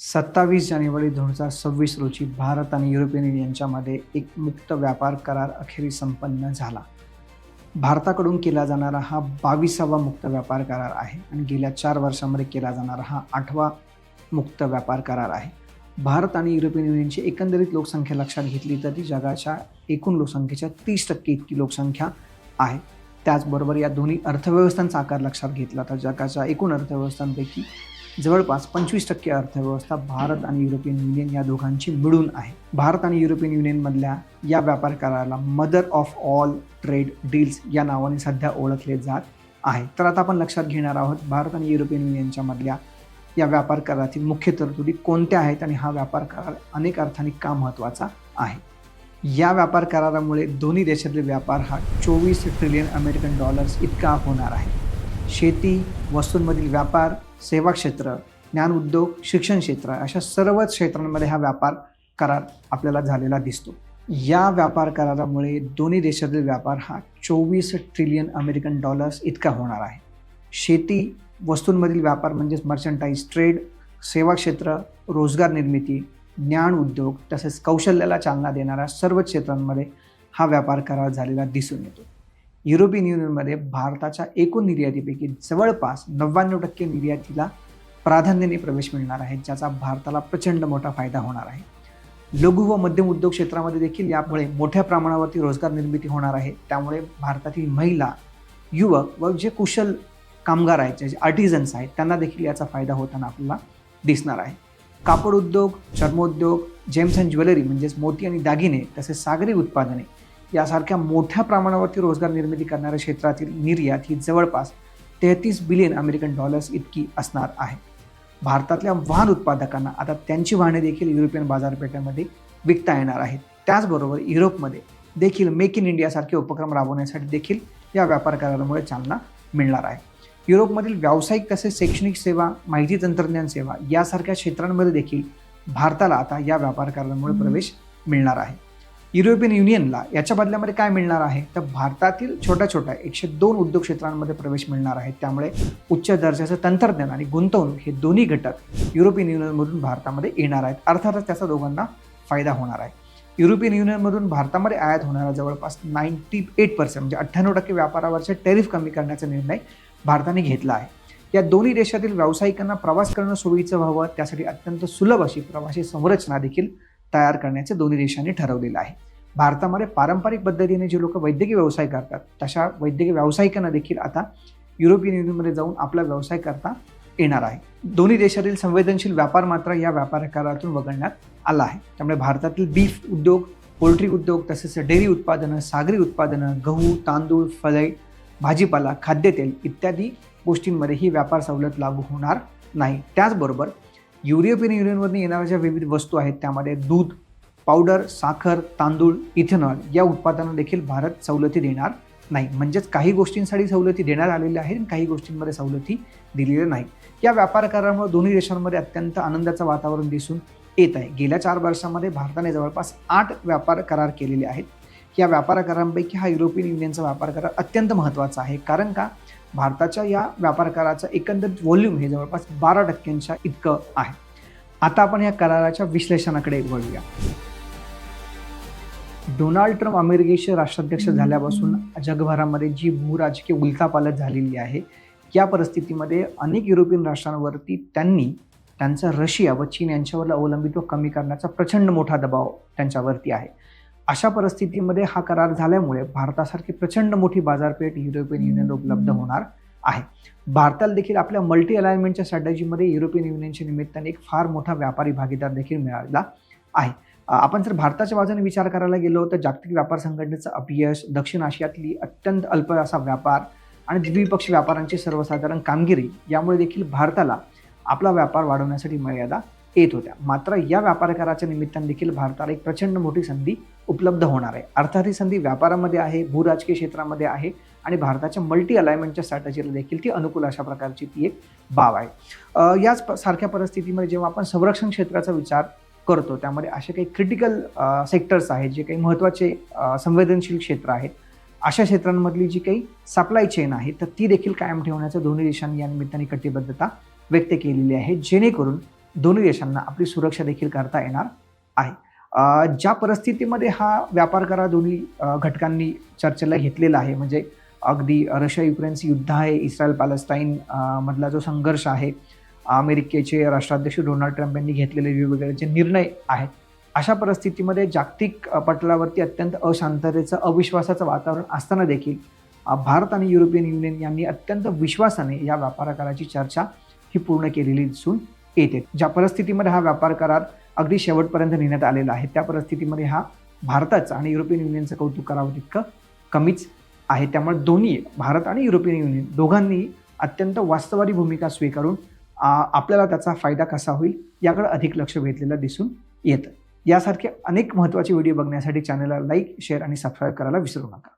27 जानेवारी 2026 रोजी भारत आणि European union यांच्यामध्ये एक मुक्त व्यापार करार अखेरीस संपन्न झाला. भारताकडून केला जाणारा हा 22वा मुक्त व्यापार करार आहे आणि गेल्या 4 वर्षांमध्ये केला जाणारा हा 8वा मुक्त व्यापार करार आहे. भारत आणि युरोपियन युनियनची एकंदरीत लोकसंख्या लक्षात घेतली तर ती जगाच्या एकूण लोकसंख्येच्या 30% इतकी लोकसंख्या आहे. त्याचबरोबर या दोन्ही अर्थव्यवस्थांचा आकार लक्षात घेतला तर जगाच्या एकूण अर्थव्यवस्थांपैकी जवळपास 25% अर्थव्यवस्था भारत आणि युरोपियन युनियन या दोघांची मिळून आहे. भारत आणि युरोपियन युनियनमधल्या या व्यापार कराराला mother of all trade deals या नावाने सध्या ओळखले जात आहे. तर आता आपण लक्षात घेणार आहोत भारत आणि युरोपियन युनियनच्या मधल्या या व्यापार करारातील मुख्य तरतुदी कोणत्या आहेत आणि हा व्यापार करार अनेक अर्थाने का महत्त्वाचा आहे. या व्यापार करारामुळे दोन्ही देशातील व्यापार हा 24 ट्रिलियन अमेरिकन डॉलर्स इतका होणार आहे. शेती, वस्तूंमधील व्यापार, सेवा क्षेत्र, ज्ञान उद्योग, शिक्षण क्षेत्र अशा सर्वच क्षेत्रांमध्ये हा व्यापार करार आपल्याला झालेला दिसतो. या व्यापार करारामुळे दोन्ही देशातील व्यापार हा 24 ट्रिलियन अमेरिकन डॉलर्स इतका होणार आहे. शेती, वस्तूंमधील व्यापार म्हणजेच मर्चंटाईज ट्रेड, सेवा क्षेत्र, रोजगार निर्मिती, ज्ञान उद्योग तसेच कौशल्याला चालना देणाऱ्या सर्व क्षेत्रांमध्ये हा व्यापार करार झालेला दिसून येतो. युरोपियन युनियनमध्ये भारताच्या एकूण निर्यातीपैकी जवळपास 99% निर्यातीला प्राधान्याने प्रवेश मिळणार आहे, ज्याचा भारताला प्रचंड मोठा फायदा होणार आहे. लघु व मध्यम उद्योग क्षेत्रामध्ये देखील यामुळे मोठ्या प्रमाणावरती रोजगार निर्मिती होणार आहे. त्यामुळे भारतातील महिला, युवक व जे कुशल कामगार आहेत, जे आर्टिझन्स आहेत, त्यांना देखील याचा फायदा होताना आपल्याला दिसणार आहे. कापड उद्योग, चर्मोद्योग, जेम्स अँड ज्वेलरी म्हणजेच मोती आणि दागिने तसेच सागरी उत्पादने यासारख्या मोठ्या प्रमाणावरती रोजगार निर्मिती करणाऱ्या क्षेत्रातील निर्यात ही जवळपास 33 बिलियन अमेरिकन डॉलर्स इतकी असणार आहे. भारतातल्या वाहन उत्पादकांना आता त्यांची वाहने देखील युरोपियन बाजारपेठेमध्ये विकता येणार आहेत. त्याचबरोबर युरोपमध्ये देखील मेक इन इंडियासारखे उपक्रम राबवण्यासाठी देखील या व्यापार करारामुळे चालना मिळणार आहे. युरोपमधील व्यावसायिक तसेच शैक्षणिक सेवा, माहिती तंत्रज्ञान सेवा यासारख्या क्षेत्रांमध्ये देखील भारताला आता या व्यापार करारामुळे प्रवेश मिळणार आहे. युरोपियन युनियनला याच्या बदल्यामध्ये काय मिळणार आहे तर भारतातील छोट्या 102 उद्योग क्षेत्रांमध्ये प्रवेश मिळणार आहे. त्यामुळे उच्च दर्जाचं तंत्रज्ञान आणि गुंतवणूक हे दोन्ही घटक युरोपियन युनियनमधून भारतामध्ये येणार आहेत. अर्थातच त्याचा दोघांना फायदा होणार आहे. युरोपियन युनियनमधून भारतामध्ये आयात होणारा जवळपास 98% म्हणजे 98% व्यापारावरचे टॅरिफ कमी करण्याचा निर्णय भारताने घेतला आहे. या दोन्ही देशातील व्यावसायिकांना प्रवास करणं सोयीचं व्हावं त्यासाठी अत्यंत सुलभ अशी प्रवासी संरचना देखील तयार करण्याचे दोन्ही देशांनी ठरवलेलं आहे. भारतामध्ये पारंपरिक पद्धतीने जे लोक वैद्यकीय व्यवसाय करतात तशा वैद्यकीय व्यावसायिकांना देखील आता युरोपियन युनियनमध्ये जाऊन आपला व्यवसाय करता येणार आहे. दोन्ही देशातील संवेदनशील व्यापार मात्र या व्यापार करारातून वगळण्यात आला आहे. त्यामुळे भारतातील बीफ उद्योग, पोल्ट्री उद्योग तसेच डेअरी उत्पादनं, सागरी उत्पादनं, गहू, तांदूळ, फळे, भाजीपाला, खाद्यतेल इत्यादी गोष्टींमध्ये ही व्यापार सवलत लागू होणार नाही. त्याचबरोबर युरोपियन युनियनमधून येणाऱ्या ज्या विविध वस्तू आहेत त्यामध्ये दूध, पावडर, साखर, तांदूळ, इथेनॉल या उत्पादनांना देखील भारत सवलती देणार नाही. म्हणजेच काही गोष्टींसाठी सवलती देण्यात आलेल्या आहेत आणि काही गोष्टींमध्ये सवलती दिलेल्या नाही. या व्यापार करारामुळे दोन्ही देशांमध्ये अत्यंत आनंदाचं वातावरण दिसून येत आहे. गेल्या 4 वर्षांमध्ये भारताने जवळपास 8 व्यापार करार केलेले आहेत. या व्यापार करारांपैकी हा युरोपियन युनियनचा व्यापार करार अत्यंत महत्त्वाचा आहे. कारण का भारताच्या या व्यापार कराराचं एकंदरीत व्हॉल्यूम हे जवळपास 12% इतकं आहे. आता आपण या कराराच्या विश्लेषणाकडे वळूया. डोनाल्ड ट्रम्प अमेरिकेचे राष्ट्राध्यक्ष झाल्यापासून जगभरामध्ये जी भूराजकीय उलथापालथ झालेली आहे या परिस्थितीमध्ये अनेक युरोपियन राष्ट्रांवरती त्यांनी त्यांचा रशिया व चीन यांच्यावरील अवलंबित्व कमी करण्याचा प्रचंड मोठा दबाव त्यांच्यावरती आहे. अशा परिस्थितीमध्ये हा करार झाल्यामुळे भारतासारखी प्रचंड मोठी बाजारपेठ युरोपियन युनियनला उपलब्ध होणार आहे. भारताला देखील आपल्या मल्टी अलाइनमेंटच्या स्ट्रॅटेजीमध्ये युरोपियन युनियनच्या निमित्ताने एक फार मोठा व्यापारी भागीदार देखील मिळाला आहे. आपण जर भारताच्या बाजूने विचार करायला गेलो तर जागतिक व्यापार संघटनेचं अपयश, दक्षिण आशियातली अत्यंत अल्प असा व्यापार आणि द्विपक्षीय व्यापारांची सर्वसाधारण कामगिरी यामुळे देखील भारताला आपला व्यापार वाढवण्यासाठी मर्यादा येत होत्या. मात्र या व्यापार कराराच्या निमित्ताने देखील भारताला एक प्रचंड मोठी संधी उपलब्ध होणार आहे. अर्थात ही संधी व्यापारामध्ये आहे, भूराजकीय क्षेत्रामध्ये आहे आणि भारताच्या मल्टी अलाइनमेंटच्या स्ट्रॅटेजीला देखील ती अनुकूल अशा प्रकारची ती एक बाब आहे. याच सारख्या परिस्थितीमध्ये जेव्हा आपण संरक्षण क्षेत्राचा विचार करतो त्यामध्ये असे काही क्रिटिकल सेक्टर्स आहेत, जे काही महत्त्वाचे संवेदनशील क्षेत्र आहेत, अशा क्षेत्रांमधली जी काही सप्लाय चेन आहे तर ती देखील कायम ठेवण्याचं दोन्ही देशांनी या निमित्ताने कटिबद्धता व्यक्त केलेली आहे, जेणेकरून दोन्ही देशांना आपली सुरक्षा देखील करता येणार आहे. ज्या परिस्थितीमध्ये हा व्यापार करार दोन्ही घटकांनी चर्चेला घेतलेला आहे, म्हणजे अगदी रशिया युक्रेनचं युद्ध आहे, इस्रायल पॅलेस्टाईन मधला जो संघर्ष आहे, अमेरिकेचे राष्ट्राध्यक्ष डोनाल्ड ट्रम्प यांनी घेतलेले वेगवेगळे जे निर्णय आहेत, अशा परिस्थितीमध्ये जागतिक पटलावरती अत्यंत अशांततेचं, अविश्वासाचं वातावरण असताना देखील भारत आणि युरोपियन युनियन यांनी अत्यंत विश्वासाने या व्यापार कराराची चर्चा ही पूर्ण केलेली दिसून येते. ज्या परिस्थितीमध्ये हा व्यापार करार अगदी शेवटपर्यंत नेण्यात आलेला आहे, त्या परिस्थितीमध्ये हा भारताचं आणि युरोपियन युनियनचं कौतुक करावं तितकं कमीच आहे. त्यामुळे दोन्ही भारत आणि युरोपियन युनियन दोघांनी अत्यंत वास्तववादी भूमिका स्वीकारून आपल्याला त्याचा फायदा कसा होईल याकडे अधिक लक्ष वेधलेलं दिसून येतं. यासारखे अनेक महत्त्वाचे व्हिडिओ बघण्यासाठी चॅनलला लाईक, शेअर आणि सबस्क्राईब करायला विसरू नका.